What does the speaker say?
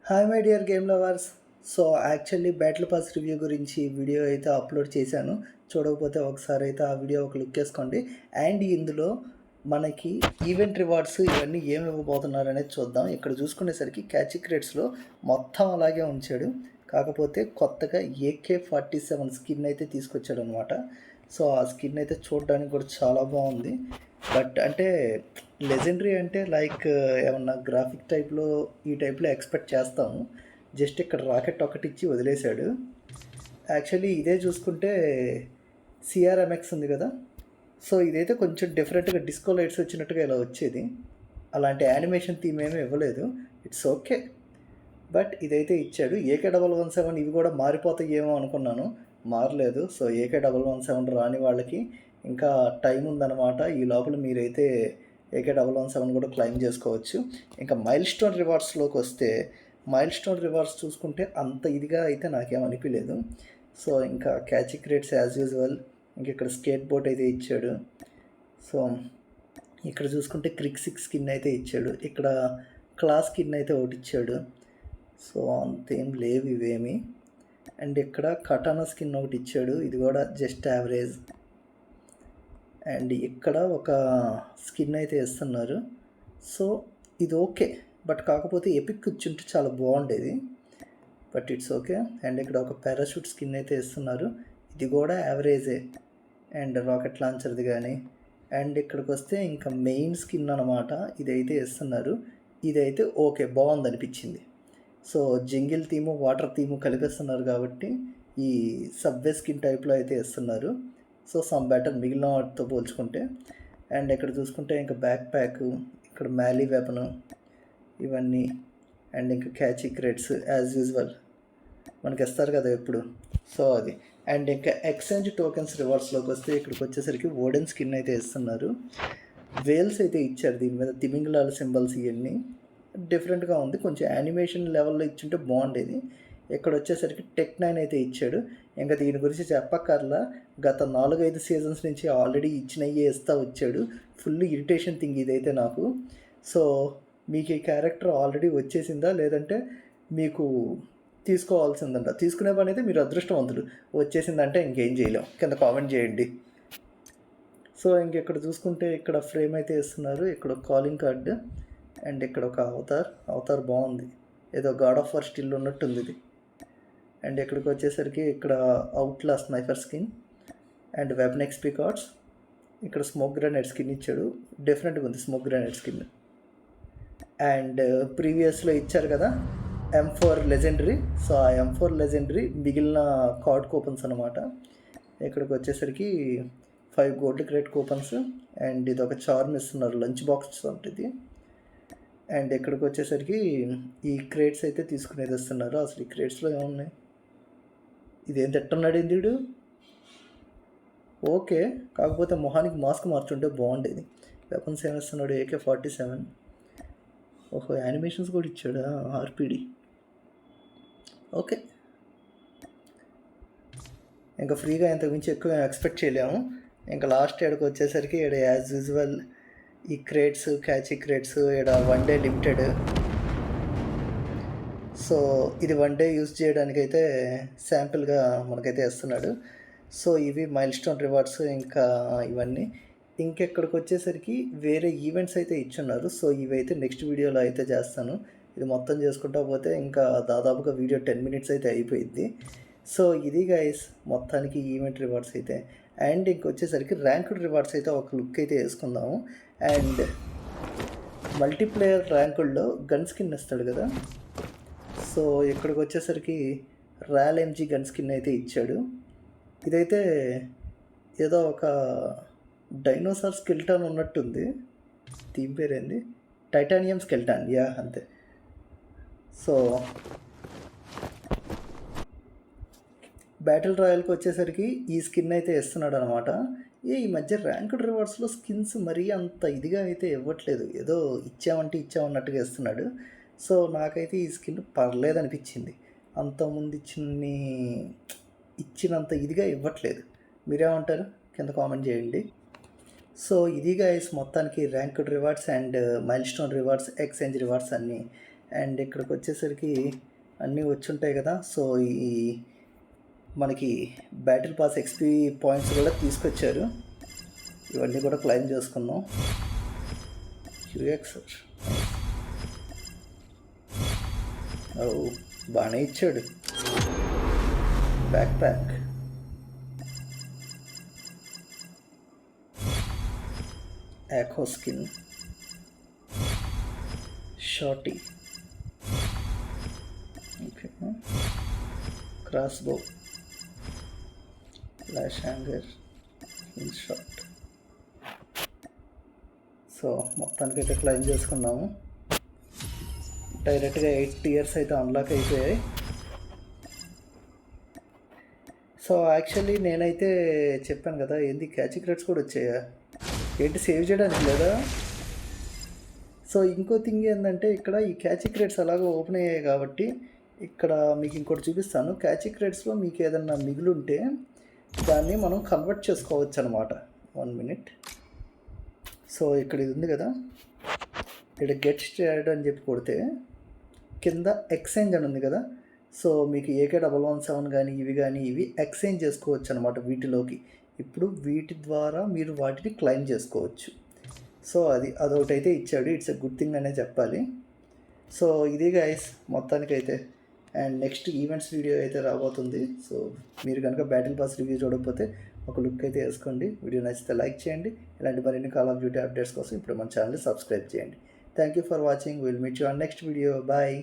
Hi my dear game lovers. So actually battle pass review గురించి video అయితే upload చేశాను. చూడకపోతే ఒకసారి అయితే ఆ వీడియో ఒక లుక్ వేసుకోండి. అండ్ ఇందులో మనకి ఈవెంట్ రివార్డ్స్ ఇవన్నీ ఏమి ఇవ్వబోతున్నారు అనేది చూద్దాం. ఇక్కడ చూసుకునేసరికి క్యాచ్ క్రేట్స్లో మొత్తం అలాగే ఉంచాడు. కాకపోతే కొత్తగా AK-47 స్కిన్ అయితే తీసుకొచ్చాడు అనమాట. సో ఆ స్కిన్ అయితే చూడడానికి కూడా చాలా బాగుంది. బట్ అంటే లెజెండరీ అంటే లైక్ ఏమన్నా గ్రాఫిక్ టైప్లో ఈ టైప్లో ఎక్స్పెక్ట్ చేస్తాము. జస్ట్ ఇక్కడ రాకెట్ ఒకటి ఇచ్చి వదిలేశాడు. యాక్చువల్లీ ఇదే చూసుకుంటే CRMX ఉంది కదా, సో ఇదైతే కొంచెం డిఫరెంట్గా డిస్కో లైట్స్ వచ్చినట్టుగా ఇలా వచ్చేది. అలాంటి యానిమేషన్ థీమ్ ఏమీ ఇవ్వలేదు. ఇట్స్ ఓకే, బట్ ఇదైతే ఇచ్చాడు. AK-117 ఇవి కూడా మారిపోతాయేమో అనుకున్నాను, మారలేదు. సో AK-117 రాని వాళ్ళకి ఇంకా టైం ఉందన్నమాట. ఈ లోపల మీరైతే AK-117 కూడా క్లైమ్ చేసుకోవచ్చు. ఇంకా మైల్ స్టోన్ రివార్డ్స్లోకి వస్తే మైల్ స్టోన్ రివార్డ్స్ చూసుకుంటే అంత ఇదిగా అయితే నాకేం అనిపించలేదు. సో ఇంకా క్యాచ్ క్రేట్స్ యాజ్ యూజువల్. ఇంక ఇక్కడ స్కేట్ బోర్డ్ అయితే ఇచ్చాడు. సో ఇక్కడ చూసుకుంటే క్రిక్ 6 స్కిన్ అయితే ఇచ్చాడు. ఇక్కడ క్లాస్ స్కిన్ అయితే ఒకటి ఇచ్చాడు. సో అంతేం లేవు ఇవేమి. అండ్ ఇక్కడ కటానా స్కిన్ ఒకటి ఇచ్చాడు, ఇది కూడా జస్ట్ యావరేజ్. అండ్ ఇక్కడ ఒక స్కిన్ అయితే ఇస్తున్నారు. సో ఇది ఓకే, బట్ కాకపోతే ఎపిక్ ఇచ్చుంటే చాలా బాగుండేది, బట్ ఇట్స్ ఓకే. అండ్ ఇక్కడ ఒక పారాషూట్ స్కిన్ అయితే ఇస్తున్నారు, ఇది కూడా యావరేజే. అండ్ రాకెట్ లాంచర్ది కానీ. అండ్ ఇక్కడికి వస్తే ఇంకా మెయిన్ స్కిన్ అనమాట, ఇదైతే ఇస్తున్నారు. ఇదైతే ఓకే, బాగుంది అనిపించింది. So jingle theme water theme కలిపిస్తున్నారు కాబట్టి ఈ సబ్వే స్కిన్ టైప్లో అయితే ఇస్తున్నారు. సో సమ్ బెటర్ మిగిలిన వాటితో పోల్చుకుంటే. అండ్ ఇక్కడ చూసుకుంటే ఇంకా బ్యాక్ ప్యాక్, ఇక్కడ మ్యాలీ వెపను ఇవన్నీ. అండ్ ఇంకా క్యాచీ క్రేట్స్ యాజ్ యూజువల్ మనకి ఇస్తారు కదా ఎప్పుడు, సో అది. అండ్ ఇంకా ఎక్స్చేంజ్ టోకెన్స్ రివార్డ్స్లోకి వస్తే ఇక్కడికి వచ్చేసరికి ఓడెన్ స్కిన్ అయితే ఇస్తున్నారు. వేల్స్ అయితే ఇచ్చారు, దీని మీద తిమింగలాల సింబల్స్ ఇవన్నీ డిఫరెంట్గా ఉంది. కొంచెం యానిమేషన్ లెవెల్లో ఇచ్చుంటే బాగుండేది. ఇక్కడ వచ్చేసరికి టెక్ 9 అయితే ఇచ్చాడు. ఇంకా దీని గురించి చెప్పక్కర్లా, గత 4-5 సీజన్స్ నుంచి ఆల్రెడీ ఇచ్చినవి ఇస్తూ వచ్చాడు. ఫుల్ ఇరిటేషన్ థింగ్ ఇదైతే నాకు. సో మీకు ఈ క్యారెక్టర్ ఆల్రెడీ వచ్చేసిందా లేదంటే మీకు తీసుకోవాల్సిందంట? తీసుకునే పని అయితే మీరు అదృష్టవంతులు, వచ్చేసిందంటే ఇంకేం చేయలేం. కింద కామెంట్ చేయండి. సో ఇంకెక్కడ చూసుకుంటే ఇక్కడ ఫ్రేమ్ అయితే ఇస్తున్నారు, ఇక్కడ కాలింగ్ కార్డ్. అండ్ ఇక్కడ ఒక అవతార్ బాగుంది, ఏదో గాడ్ ఆఫ్ వార్ స్టిల్ ఉన్నట్టుంది ఇది. అండ్ ఇక్కడికి వచ్చేసరికి ఇక్కడ outlaw sniper skin and weapon XP cards. ఇక్కడ స్మోక్ గ్రానైట్ స్కిన్ ఇచ్చాడు, డిఫరెంట్గా ఉంది స్మోక్ గ్రానైట్ స్కిన్. అండ్ ప్రీవియస్లో ఇచ్చారు కదా M4 లెజెండరీ, సో ఆ M4 లెజెండరీ మిగిలిన కార్డ్ కూపన్స్ అనమాట. ఇక్కడికి వచ్చేసరికి 5 గోల్డ్ క్రేట్ కూపన్స్. అండ్ ఇది ఒక చార్మ్ ఇస్తున్నారు, లంచ్ బాక్స్ ఉంటుంది. అండ్ ఇక్కడికి వచ్చేసరికి ఈ క్రేట్స్ అయితే తీసుకునేది ఇస్తున్నారు. అసలు ఈ క్రేట్స్లో ఏమున్నాయి, ఇదేం తిట్టున్నాడు ఇందుడు. ఓకే, కాకపోతే మొహానికి మాస్క్ మార్చుంటే బాగుండేది. వెపన్స్ ఏమిస్తున్నాడు, AK-47. ఓహో, యానిమేషన్స్ కూడా ఇచ్చాడా, RPD. ఓకే, ఇంకా ఫ్రీగా ఇంతకుమించి ఎక్కువ ఎక్స్పెక్ట్ చేయలేము. ఇంకా లాస్ట్ ఏడకి వచ్చేసరికి ఇక్కడ యాజ్ యూజువల్ ఈ క్రేట్స్, క్యాచీ క్రేట్స్, ఇక్కడ 1 డే లిమిటెడ్. సో ఇది 1 డే యూజ్ చేయడానికైతే శాంపిల్గా మనకైతే ఇస్తున్నాడు. సో ఇవి మైల్ స్టోన్ రివార్డ్స్ ఇంకా ఇవన్నీ. ఇంకెక్కడికి వచ్చేసరికి వేరే ఈవెంట్స్ అయితే ఇచ్చున్నారు. సో ఇవైతే నెక్స్ట్ వీడియోలో అయితే చేస్తాను. ఇది మొత్తం చేసుకుంటా పోతే ఇంకా దాదాపుగా వీడియో 10 మినిట్స్ అయితే అయిపోయింది. సో ఇది గైస్ మొత్తానికి ఈవెంట్ రివార్డ్స్ అయితే. అండ్ ఇంకొచ్చేసరికి ర్యాంక్డ్ రివార్డ్స్ అయితే ఒక లుక్ అయితే వేసుకుందాము. అండ్ మల్టీప్లేయర్ ర్యాంకుల్లో గన్ స్కిన్ ఇస్తాడు కదా, సో ఇక్కడికి వచ్చేసరికి రాయల్ MG గన్ స్కిన్ అయితే ఇచ్చాడు. ఇదైతే ఏదో ఒక డైనోసార్ స్కెల్టన్ ఉన్నట్టుంది, దీని పేరేంది, టైటానియం స్కెల్టన్, యా అంతే. సో బ్యాటిల్ రాయల్కి వచ్చేసరికి ఈ స్కిన్ అయితే ఇస్తున్నాడు అనమాట. ఈ మధ్య ర్యాంక్డ్ రివార్డ్స్లో స్కిన్స్ మరీ అంత ఇదిగా అయితే ఇవ్వట్లేదు, ఏదో ఇచ్చామంటే ఇచ్చామన్నట్టుగా ఇస్తున్నాడు. సో నాకైతే ఈ స్కిన్ పర్లేదు అనిపించింది, అంతకుముందు ఇచ్చినంత ఇదిగా ఇవ్వట్లేదు. మీరేమంటారు కింద కామెంట్ చేయండి. సో ఇది గైస్ మొత్తానికి ranked rewards and mile stone rewards, exchange rewards అన్నీ. అండ్ ఇక్కడికి వచ్చేసరికి అన్నీ వచ్చి ఉంటాయి కదా. సో ఈ మనకి బ్యాటిల్ పాస్ ఎక్స్పీ పాయింట్స్ కూడా తీసుకొచ్చారు. ఇవన్నీ కూడా క్లైమ్ చేసుకున్నాం. క్యూఎక్స్ బాగానే ఇచ్చాడు. బ్యాక్ ప్యాక్, యాకో స్కిన్, షార్టీ, ఓకే, క్రాస్ బో, flash hanger, in shot. So మొత్తానికైతే క్లైమ్ చేసుకున్నాము. డైరెక్ట్గా 8 tiers అయితే అన్లాక్ అయిపోయాయి. సో యాక్చువల్లీ నేనైతే చెప్పాను కదా, ఏంది క్యాచ్ క్రెడిట్స్ కూడా వచ్చాయా, ఏంటి సేవ్ చేయడానికి లేదా? సో ఇంకో థింగ్ ఏంటంటే, ఇక్కడ ఈ క్యాచ్ క్రెడిట్స్ అలాగే ఓపెన్ అయ్యాయి కాబట్టి ఇక్కడ మీకు ఇంకోటి చూపిస్తాను. క్యాచ్ క్రెడిట్స్లో మీకు ఏదన్నా మిగులుంటే దాన్ని మనం కన్వర్ట్ చేసుకోవచ్చు అనమాట. 1 minute. సో ఇక్కడ ఇది ఉంది కదా, ఇక్కడ గెట్ స్టార్ట్ అని చెప్పి కొడితే కింద ఎక్స్చేంజ్ అని ఉంది కదా. సో మీకు AK117 కానీ ఇవి ఎక్స్చేంజ్ చేసుకోవచ్చు అనమాట వీటిలోకి. ఇప్పుడు వీటి ద్వారా మీరు వాటిని క్లైమ్ చేసుకోవచ్చు. సో అదొకటైతే ఇచ్చాడు. ఇట్స్ ఎ గుడ్ థింగ్ అనే చెప్పాలి. సో ఇది గైస్ మొత్తానికైతే. అండ్ నెక్స్ట్ ఈవెంట్స్ వీడియో అయితే రాబోతుంది. సో మీరు కనుక బ్యాటిల్ పాస్ రివ్యూ చూడకపోతే ఒక లుక్ అయితే వేసుకోండి. వీడియో నచ్చితే లైక్ చేయండి. ఇలాంటి మరిన్ని కాల్ ఆఫ్ డ్యూటీ అప్డేట్స్ కోసం ఇప్పుడు మన ఛానల్ని సబ్స్క్రైబ్ చేయండి. Thank you for watching. Will meet you on next video. Bye.